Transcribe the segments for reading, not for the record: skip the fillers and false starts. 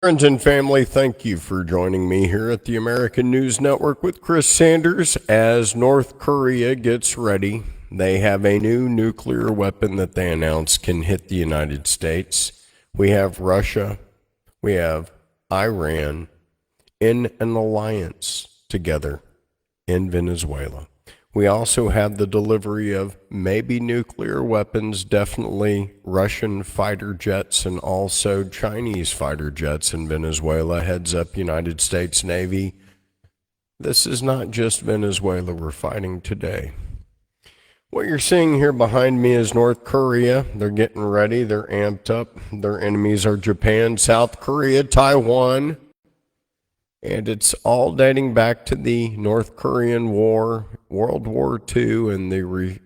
Friends and family, thank you for joining me here at the American News Network with Chris Sanders. As North Korea gets ready, they have a new nuclear weapon that they announced can hit the United States. We have Russia, we have Iran in an alliance together in Venezuela. We also have the delivery of maybe nuclear weapons, definitely Russian fighter jets and also Chinese fighter jets in Venezuela. Heads up, United States Navy. This is not just Venezuela we're fighting today. What you're seeing here behind me is North Korea. They're getting ready. They're amped up. Their enemies are Japan, South Korea, Taiwan. And it's all dating back to the North Korean War, World War II, and the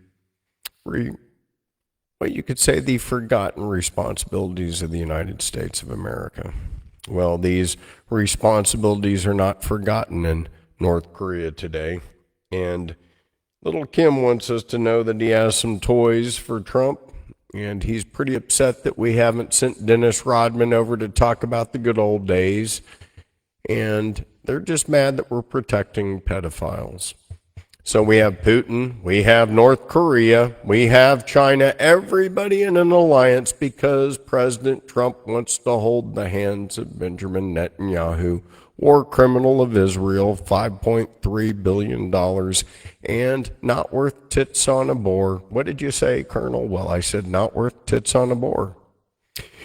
what you could say the forgotten responsibilities of the United States of America. Well, these responsibilities are not forgotten in North Korea today. And little Kim wants us to know that he has some toys for Trump, and he's pretty upset that we haven't sent Dennis Rodman over to talk about the good old days. And they're just mad that we're protecting pedophiles. So we have Putin, we have North Korea, we have China, everybody in an alliance because President Trump wants to hold the hands of Benjamin Netanyahu, war criminal of Israel, $5.3 billion, and not worth tits on a boar. What did you say, Colonel? Well, I said not worth tits on a boar.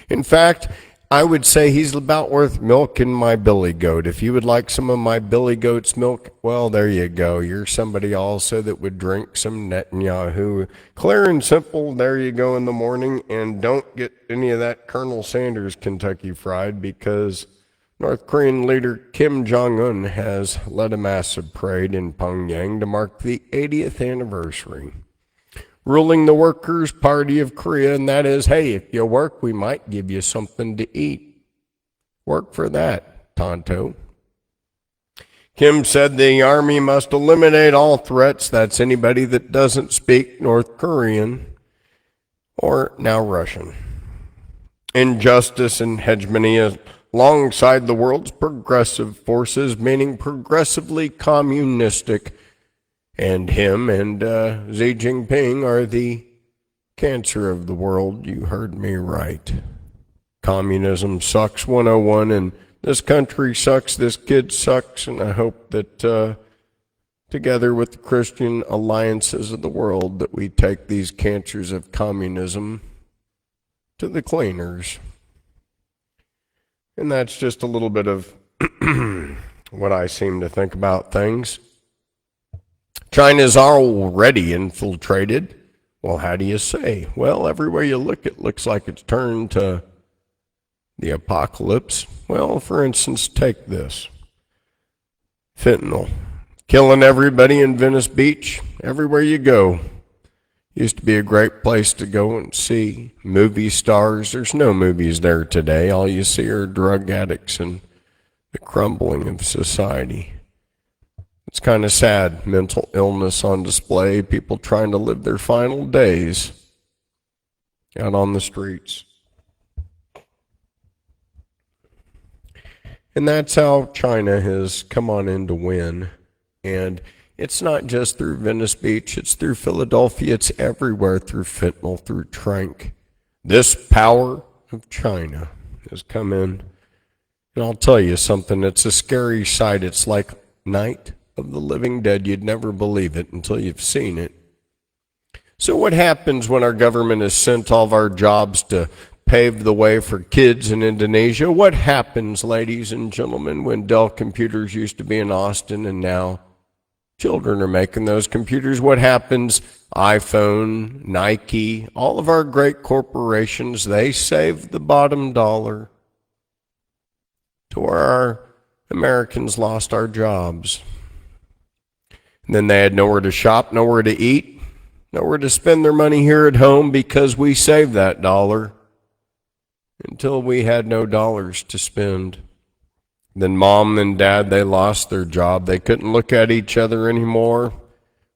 In fact, I would say he's about worth milk in my billy goat. If you would like some of my billy goat's milk, well, there you go. You're somebody also that would drink some Netanyahu. Clear and simple, there you go in the morning. And don't get any of that Colonel Sanders Kentucky Fried because North Korean leader Kim Jong-un has led a massive parade in Pyongyang to mark the 80th anniversary. Ruling the Workers' Party of Korea, and that is, hey, if you work, we might give you something to eat. Work for that, Tonto. Kim said the army must eliminate all threats. That's anybody that doesn't speak North Korean or now Russian. Injustice and hegemony alongside the world's progressive forces, meaning progressively communistic. And him and Xi Jinping are the cancer of the world. You heard me right. Communism sucks 101, and this country sucks, this kid sucks, and I hope that together with the Christian alliances of the world that we take these cancers of communism to the cleaners. And that's just a little bit of what I seem to think about things. China's already infiltrated. Well, how do you say? Well, everywhere you look, it looks like it's turned to the apocalypse. Well, for instance, take this. Fentanyl. Killing everybody in Venice Beach. Everywhere you go. Used to be a great place to go and see movie stars. There's no movies there today. All you see are drug addicts and the crumbling of society. It's kind of sad, mental illness on display, people trying to live their final days out on the streets. And that's how China has come on in to win. And it's not just through Venice Beach, it's through Philadelphia, it's everywhere through fentanyl, through tranq. This power of China has come in. And I'll tell you something, it's a scary sight. It's like night of the living dead. You'd never believe it until you've seen it. So what happens when our government has sent all of our jobs to pave the way for kids in Indonesia? What happens, ladies and gentlemen, when Dell computers used to be in Austin and now children are making those computers? What happens? iPhone, Nike, all of our great corporations, they save the bottom dollar to where our Americans lost our jobs. And then they had nowhere to shop, nowhere to eat, nowhere to spend their money here at home because we saved that dollar until we had no dollars to spend. Then mom and dad, they lost their job. They couldn't look at each other anymore.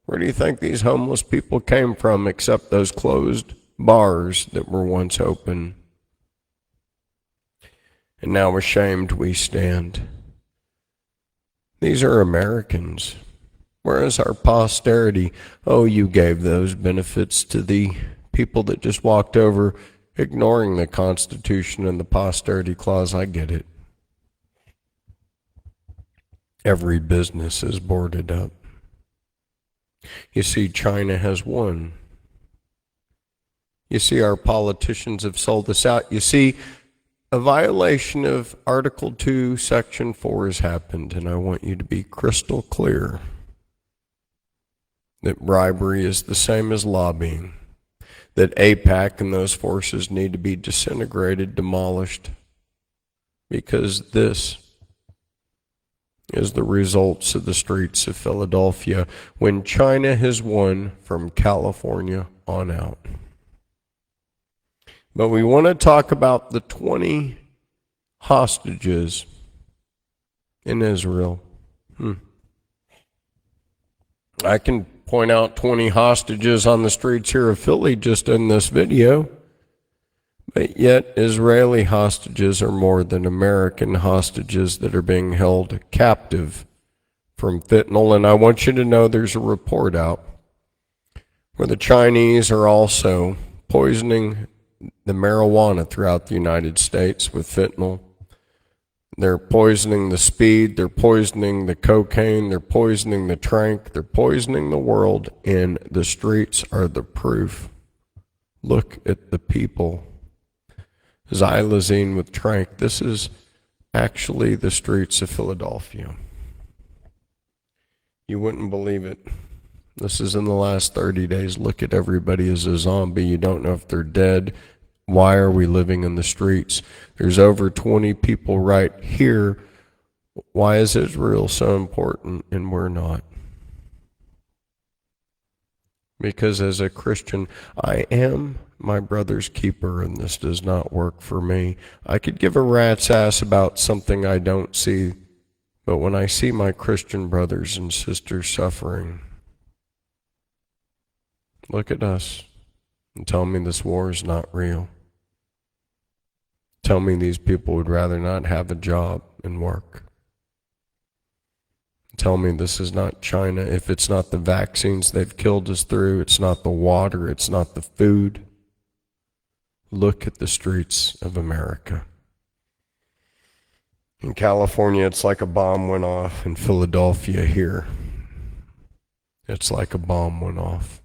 Where do you think these homeless people came from except those closed bars that were once open? and now ashamed we stand. These are Americans, whereas our posterity, oh, you gave those benefits to the people that just walked over, ignoring the Constitution and the posterity clause. I get it. Every business is boarded up. You see, China has won. You see, our politicians have sold us out. You see, a violation of Article 2, Section 4 has happened, and I want you to be crystal clear that bribery is the same as lobbying, that AIPAC and those forces need to be disintegrated, demolished, because this is the results of the streets of Philadelphia when China has won from California on out. But we want to talk about the 20 hostages in Israel. I can point out 20 hostages on the streets here of Philly just in this video. But yet Israeli hostages are more than American hostages that are being held captive from fentanyl. And I want you to know there's a report out where the Chinese are also poisoning the marijuana throughout the United States with fentanyl. They're poisoning the speed, they're poisoning the cocaine, they're poisoning the trank, they're poisoning the world, and the streets are the proof. Look at the people. Xylazine with trank. This is actually the streets of Philadelphia. You wouldn't believe it. This is in the last 30 days. Look at everybody as a zombie. You don't know if they're dead. Why are we living in the streets? There's over 20 people right here. Why is Israel so important and we're not? Because as a Christian, I am my brother's keeper, and this does not work for me. I could give a rat's ass about something I don't see, but when I see my Christian brothers and sisters suffering, look at us and tell me this war is not real. Tell me these people would rather not have a job and work. Tell me this is not China. If it's not the vaccines they've killed us through, it's not the water, it's not the food. Look at the streets of America. In California, it's like a bomb went off. In Philadelphia here, it's like a bomb went off.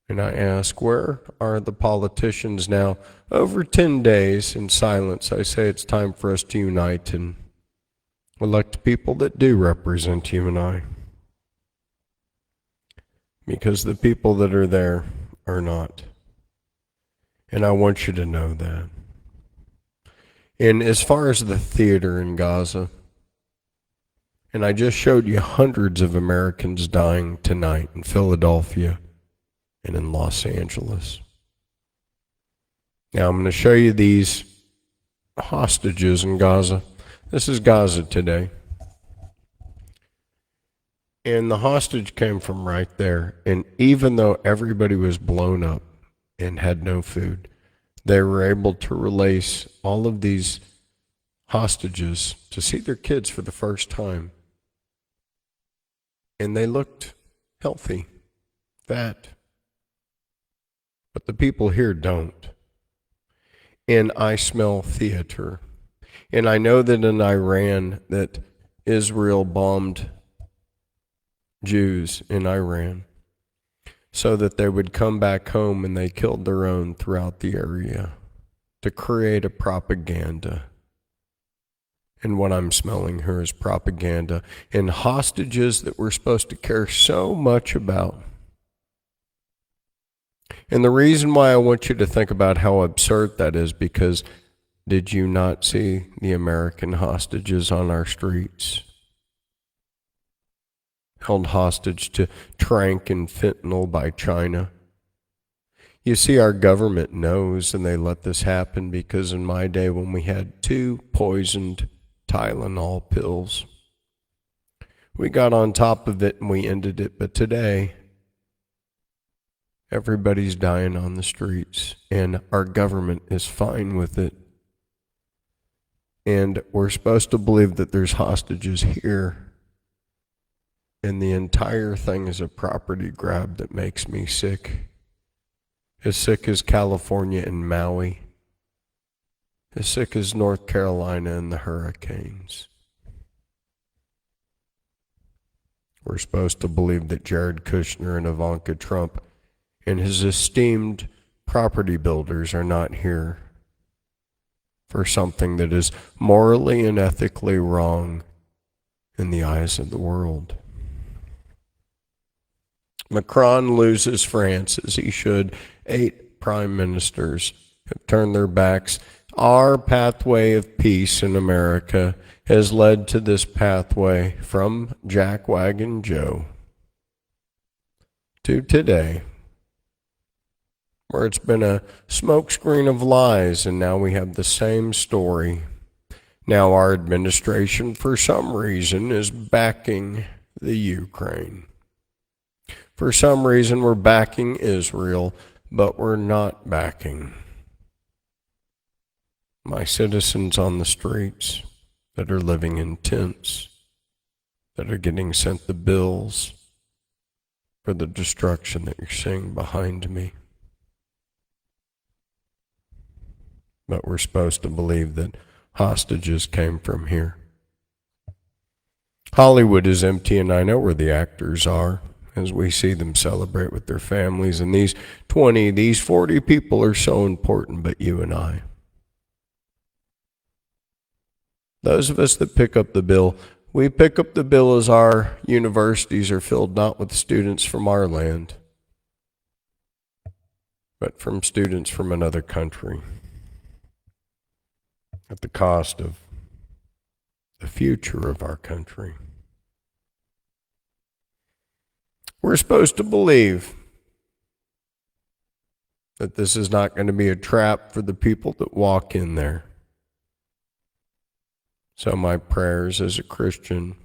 And I ask, where are the politicians now? Over 10 days in silence, I say it's time for us to unite and elect people that do represent you and I. Because the people that are there are not. And I want you to know that. And as far as the theater in Gaza, and I just showed you hundreds of Americans dying tonight in Philadelphia and in Los Angeles. Now I'm going to show you these hostages in Gaza. This is Gaza today. And the hostage came from right there. And even though everybody was blown up and had no food, they were able to release all of these hostages to see their kids for the first time. And they looked healthy, fat. But the people here don't. And I smell theater. And I know that in Iran, that Israel bombed Jews in Iran so that they would come back home, and they killed their own throughout the area to create a propaganda. And what I'm smelling here is propaganda and hostages that we're supposed to care so much about. And the reason why I want you to think about how absurd that is, because did you not see the American hostages on our streets? Held hostage to trank and fentanyl by China. You see, our government knows, and they let this happen, because in my day when we had 2 poisoned Tylenol pills, we got on top of it and we ended it. But today, everybody's dying on the streets, and our government is fine with it. And we're supposed to believe that there's hostages here. And the entire thing is a property grab that makes me sick. As sick as California and Maui. As sick as North Carolina and the hurricanes. We're supposed to believe that Jared Kushner and Ivanka Trump and his esteemed property builders are not here for something that is morally and ethically wrong in the eyes of the world. Macron loses France as he should. 8 prime ministers have turned their backs. Our pathway of peace in America has led to this pathway from Jackwagon Joe to today, where it's been a smokescreen of lies, and now we have the same story. Now our administration, for some reason, is backing the Ukraine. For some reason, we're backing Israel, but we're not backing my citizens on the streets that are living in tents, that are getting sent the bills for the destruction that you're seeing behind me. But we're supposed to believe that hostages came from here. Hollywood is empty, and I know where the actors are as we see them celebrate with their families. And these 40 people are so important, but you and I. Those of us that pick up the bill, we pick up the bill as our universities are filled not with students from our land, but from students from another country, at the cost of the future of our country. We're supposed to believe that this is not going to be a trap for the people that walk in there. So my prayers as a Christian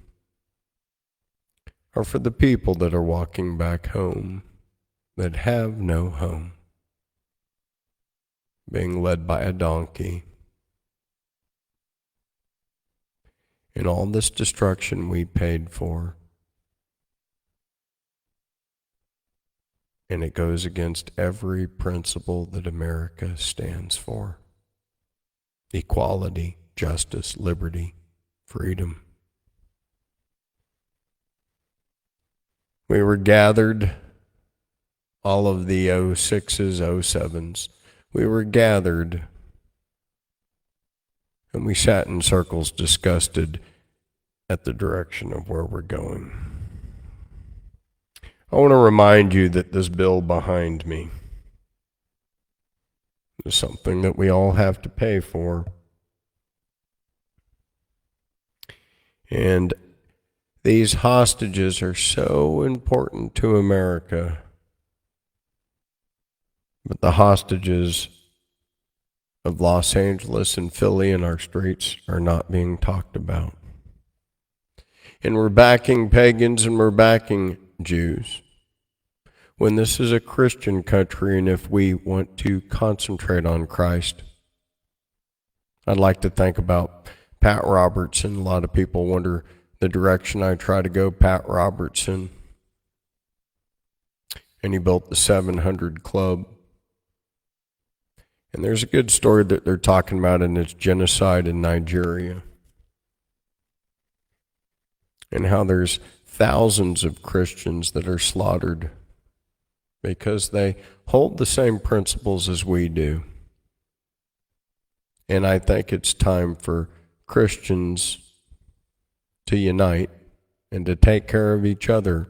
are for the people that are walking back home, that have no home, being led by a donkey. And all this destruction we paid for. And it goes against every principle that America stands for. Equality, justice, liberty, freedom. We were gathered, all of the 06s, 07s, we were gathered, and we sat in circles disgusted at the direction of where we're going. I want to remind you that this bill behind me is something that we all have to pay for. And these hostages are so important to America. But the hostages of Los Angeles and Philly in our streets are not being talked about. And we're backing pagans and we're backing Jews, when this is a Christian country, and if we want to concentrate on Christ. I'd like to think about Pat Robertson. A lot of people wonder the direction I try to go. Pat Robertson, and he built the 700 Club. And there's a good story that they're talking about, and it's genocide in Nigeria, and how there's thousands of Christians that are slaughtered because they hold the same principles as we do. And I think it's time for Christians to unite and to take care of each other,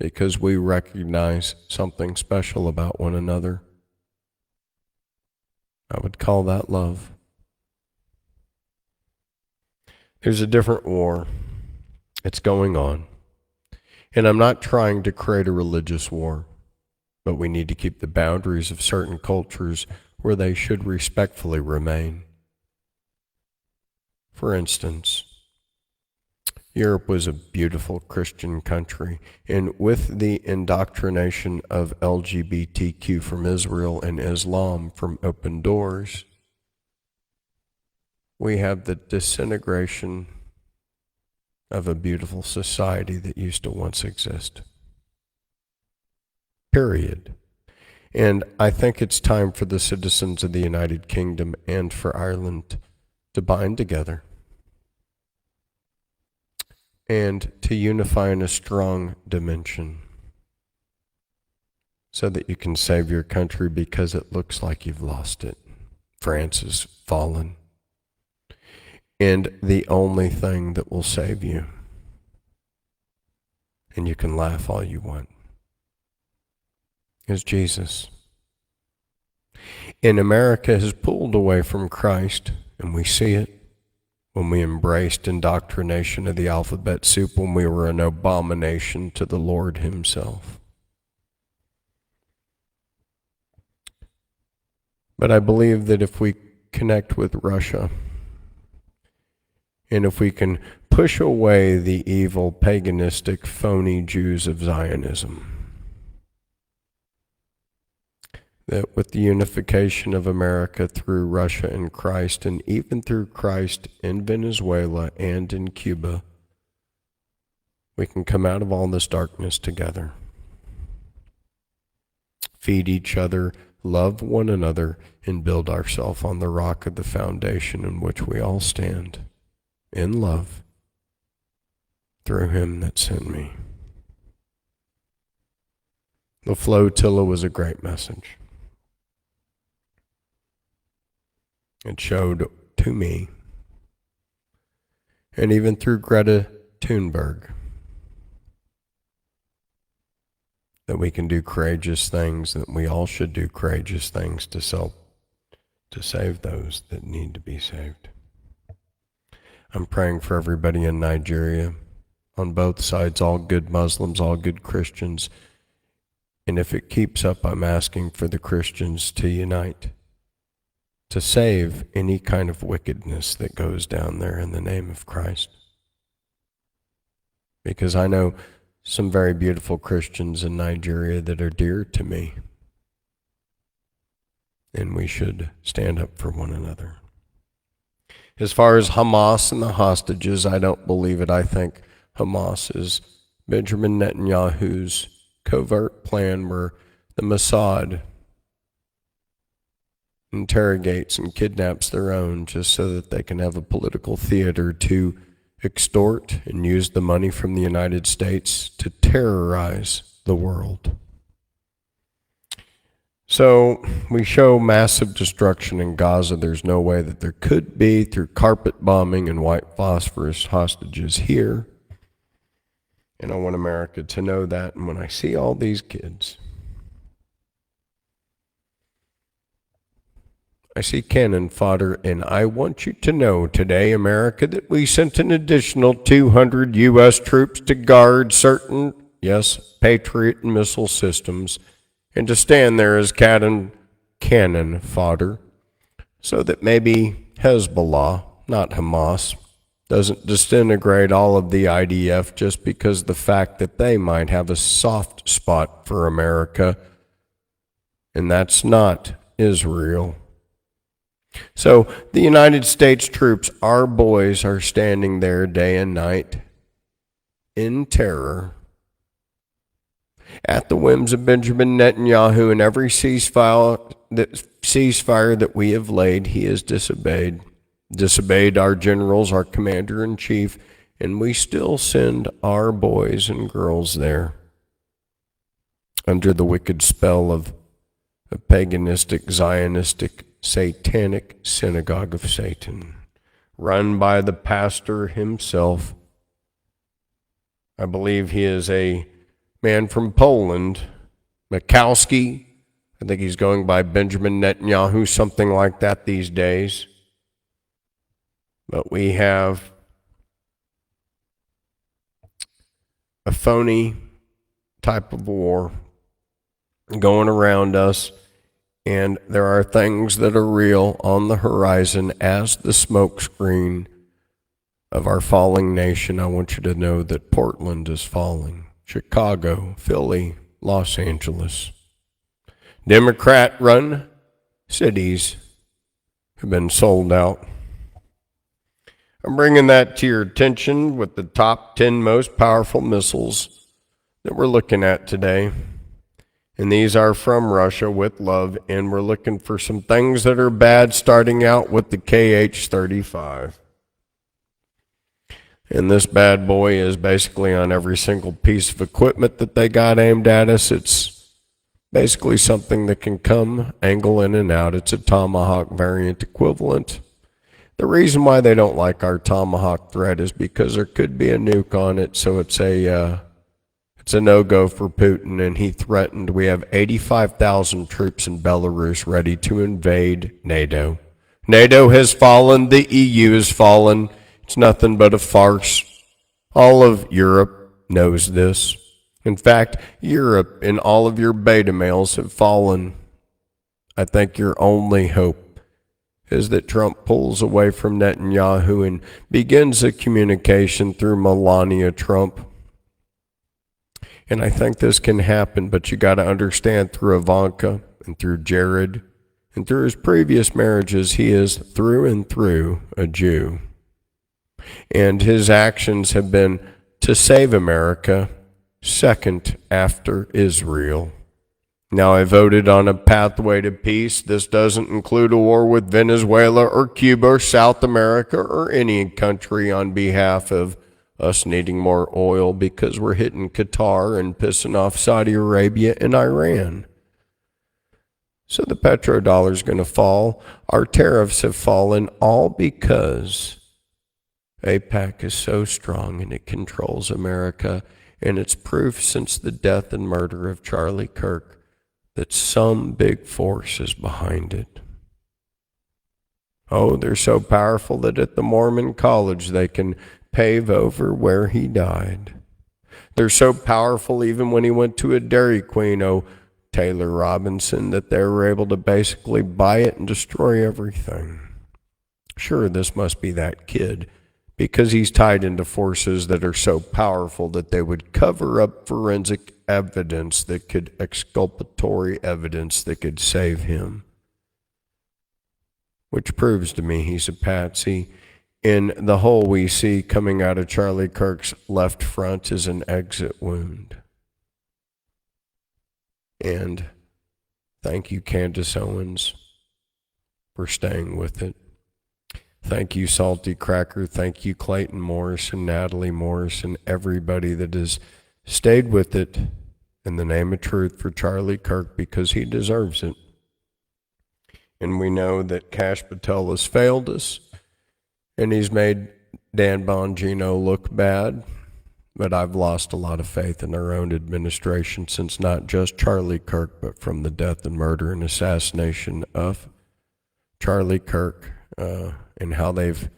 because we recognize something special about one another. I would call that love. There's a different war. It's going on. And I'm not trying to create a religious war, but we need to keep the boundaries of certain cultures where they should respectfully remain. For instance, Europe was a beautiful Christian country, and with the indoctrination of LGBTQ from Israel and Islam from Open Doors, we have the disintegration of a beautiful society that used to once exist. Period. And I think it's time for the citizens of the United Kingdom and for Ireland to bind together and to unify in a strong dimension so that you can save your country, because it looks like you've lost it. France has fallen. And the only thing that will save you, and you can laugh all you want, is Jesus. And America has pulled away from Christ, and we see it when we embraced indoctrination of the alphabet soup, when we were an abomination to the Lord himself. But I believe that if we connect with Russia, and if we can push away the evil, paganistic, phony Jews of Zionism, that with the unification of America through Russia and Christ, and even through Christ in Venezuela and in Cuba, we can come out of all this darkness together. Feed each other, love one another, and build ourselves on the rock of the foundation in which we all stand, in love, through him that sent me. The flotilla was a great message. It showed to me, and even through Greta Thunberg, that we can do courageous things, that we all should do courageous things to save those that need to be saved. I'm praying for everybody in Nigeria, on both sides, all good Muslims, all good Christians. And if it keeps up, I'm asking for the Christians to unite, to save any kind of wickedness that goes down there in the name of Christ. Because I know some very beautiful Christians in Nigeria that are dear to me, and we should stand up for one another. As far as Hamas and the hostages, I don't believe it. I think Hamas is Benjamin Netanyahu's covert plan where the Mossad interrogates and kidnaps their own just so that they can have a political theater to extort and use the money from the United States to terrorize the world. So we show massive destruction in Gaza. There's no way that there could be through carpet bombing and white phosphorus hostages here. And I want America to know that. And when I see all these kids, I see cannon fodder, and I want you to know today, America, that we sent an additional 200 U.S. troops to guard certain, yes, Patriot and missile systems, and to stand there as cannon fodder, so that maybe Hezbollah, not Hamas, doesn't disintegrate all of the IDF just because the fact that they might have a soft spot for America, and that's not Israel. So the United States troops, our boys, are standing there day and night in terror at the whims of Benjamin Netanyahu, and every ceasefire that we have laid, he has disobeyed our generals, our commander-in-chief, and we still send our boys and girls there under the wicked spell of a paganistic, Zionistic, satanic synagogue of Satan, run by the pastor himself. I believe he is a man from Poland, Mikowski. I think he's going by Benjamin Netanyahu, something like that these days. But we have a phony type of war going around us. And there are things that are real on the horizon as the smokescreen of our falling nation. I want you to know that Portland is falling, Chicago, Philly, Los Angeles. Democrat-run cities have been sold out. I'm bringing that to your attention with the top 10 most powerful missiles that we're looking at today. And these are from Russia with love, and we're looking for some things that are bad, starting out with the KH-35. And this bad boy is basically on every single piece of equipment that they got aimed at us. It's basically something that can come, angle in and out. It's a Tomahawk variant equivalent. The reason why they don't like our Tomahawk threat is because there could be a nuke on it, so it's a no-go for Putin, and he threatened. We have 85,000 troops in Belarus ready to invade NATO. NATO has fallen. The EU has fallen. It's nothing but a farce. All of Europe knows this. In fact, Europe and all of your beta males have fallen. I think your only hope is that Trump pulls away from Netanyahu and begins a communication through Melania Trump. And I think this can happen, but you got to understand, through Ivanka and through Jared and through his previous marriages, he is through and through a Jew. And his actions have been to save America, second after Israel. Now, I voted on a pathway to peace. This doesn't include a war with Venezuela or Cuba or South America or any country on behalf of us needing more oil, because we're hitting Qatar and pissing off Saudi Arabia and Iran. So the petrodollar is going to fall. Our tariffs have fallen, all because AIPAC is so strong and it controls America. And it's proof since the death and murder of Charlie Kirk that some big force is behind it. Oh, they're so powerful that at the Mormon College they can pave over where he died. They're so powerful even when he went to a Dairy Queen, Taylor Robinson, that they were able to basically buy it and destroy everything. Sure, this must be that kid, because he's tied into forces that are so powerful that they would cover up forensic evidence that could, exculpatory evidence that could save him. Which proves to me he's a patsy. In the hole we see coming out of Charlie Kirk's left front is an exit wound. And thank you, Candace Owens, for staying with it. Thank you, Salty Cracker. Thank you, Clayton Morris and Natalie Morris and everybody that has stayed with it in the name of truth for Charlie Kirk, because he deserves it. And we know that Kash Patel has failed us, and he's made Dan Bongino look bad. But I've lost a lot of faith in our own administration since not just Charlie Kirk, but from the death and murder and assassination of Charlie Kirk, and how they've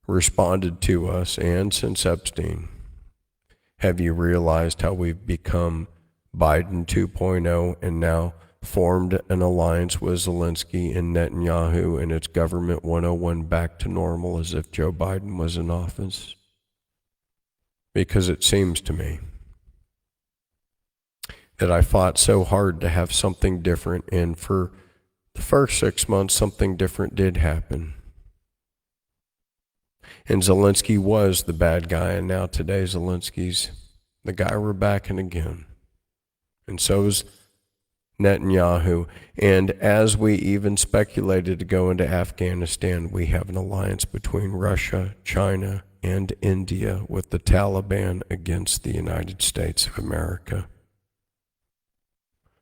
responded to us, and since Epstein. Have you realized how we've become Biden 2.0 and now formed an alliance with Zelensky and Netanyahu, and it's government 101 back to normal as if Joe Biden was in office? Because it seems to me that I fought so hard to have something different, and for the first 6 months something different did happen. And Zelensky was the bad guy, and now today Zelensky's the guy we're backing again. And so is Netanyahu. And as we even speculated to go into Afghanistan, we have an alliance between Russia, China, and India with the Taliban against the United States of America.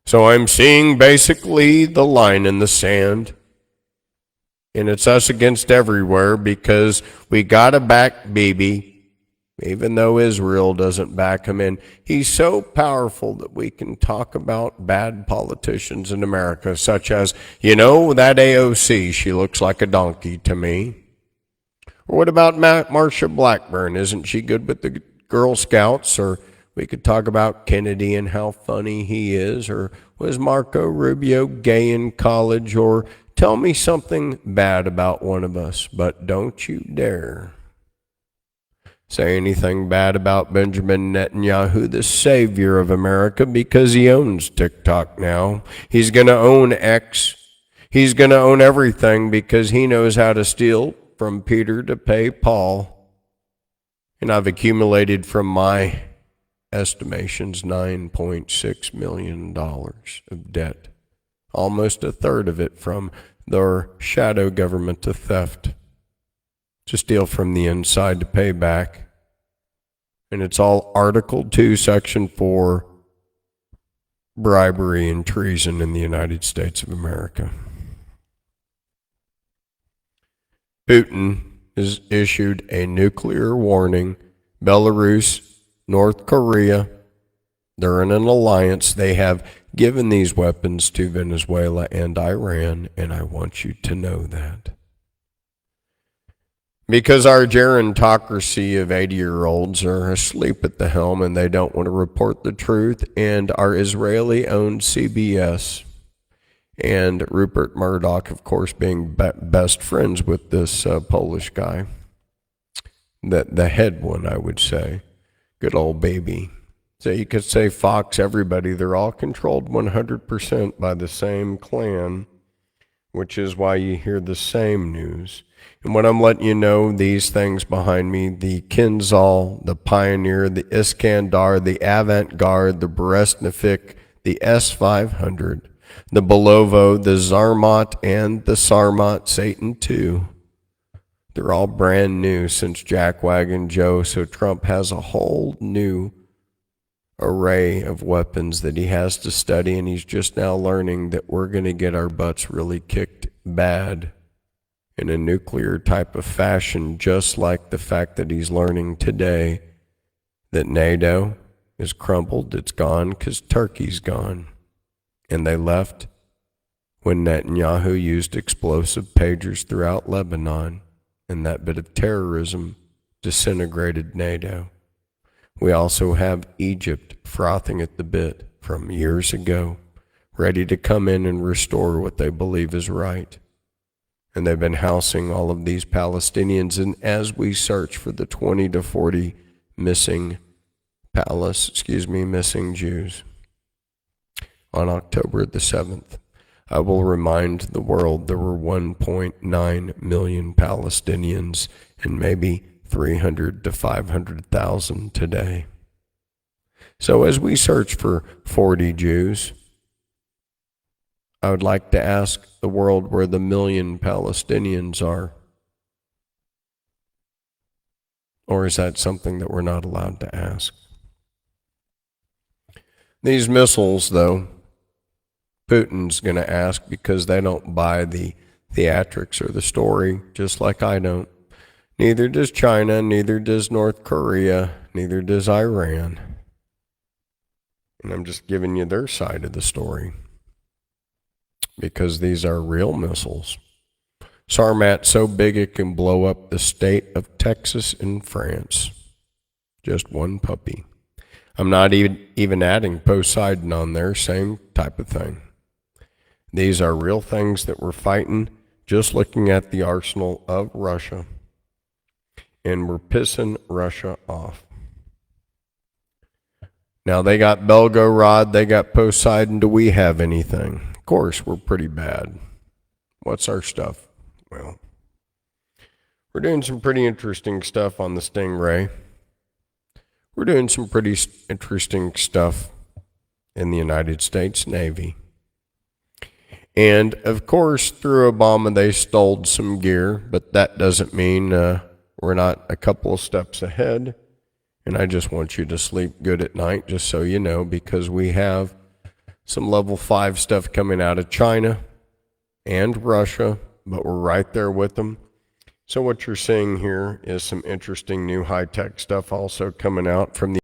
So I'm seeing basically the line in the sand. And it's us against everywhere, because we got to back Bibi, even though Israel doesn't back him in. He's so powerful that we can talk about bad politicians in America, such as, that AOC, she looks like a donkey to me. Or what about Marsha Blackburn? Isn't she good with the Girl Scouts? Or we could talk about Kennedy and how funny he is. Or was Marco Rubio gay in college? Or tell me something bad about one of us, but don't you dare say anything bad about Benjamin Netanyahu, the savior of America, because he owns TikTok now. He's going to own X. He's going to own everything because he knows how to steal from Peter to pay Paul, and I've accumulated from my estimations $9.6 million of debt, almost a third of it from their shadow government to theft, to steal from the inside to pay back. And it's all Article 2, Section 4, bribery and treason in the United States of America. Putin has issued a nuclear warning. Belarus, North Korea, they're in an alliance. They have given these weapons to Venezuela and Iran, and I want you to know that. Because our gerontocracy of 80-year-olds are asleep at the helm and they don't want to report the truth, and our Israeli-owned CBS and Rupert Murdoch, of course, being best friends with this Polish guy, the head one, I would say, good old baby. So you could say Fox, everybody, they're all controlled 100% by the same clan, which is why you hear the same news. And what I'm letting you know, these things behind me, the Kinzhal, the Pioneer, the Iskandar, the Avant-Garde, the Beresnefik, the S-500, the Belovo, the Zarmat, and the Sarmat Satan II, they're all brand new since Jackwagon Joe, so Trump has a whole new array of weapons that he has to study, and he's just now learning that we're going to get our butts really kicked bad in a nuclear type of fashion, just like the fact that he's learning today that NATO is crumbled, it's gone because Turkey's gone. And they left when Netanyahu used explosive pagers throughout Lebanon, and that bit of terrorism disintegrated NATO. We also have Egypt frothing at the bit from years ago, ready to come in and restore what they believe is right. And they've been housing all of these Palestinians, and as we search for the 20 to 40 missing missing Jews, on October the 7th, I will remind the world there were 1.9 million Palestinians and maybe 300 to 500,000 today. So as we search for 40 Jews, I would like to ask the world where the million Palestinians are. Or is that something that we're not allowed to ask? These missiles, though, Putin's going to ask because they don't buy the theatrics or the story, just like I don't. Neither does China, neither does North Korea, neither does Iran. And I'm just giving you their side of the story, because these are real missiles. Sarmat so big it can blow up the state of Texas in France. Just one puppy. I'm not even adding Poseidon on there, same type of thing. These are real things that we're fighting, just looking at the arsenal of Russia. And we're pissing Russia off. Now they got Belgorod, they got Poseidon. Do we have anything? Of course, we're pretty bad. What's our stuff? Well, we're doing some pretty interesting stuff on the Stingray. We're doing some pretty interesting stuff in the United States Navy. And, of course, through Obama, they stole some gear, but that doesn't mean we're not a couple of steps ahead. And I just want you to sleep good at night, just so you know, because we have some level 5 stuff coming out of China and Russia, but we're right there with them. So what you're seeing here is some interesting new high-tech stuff also coming out from the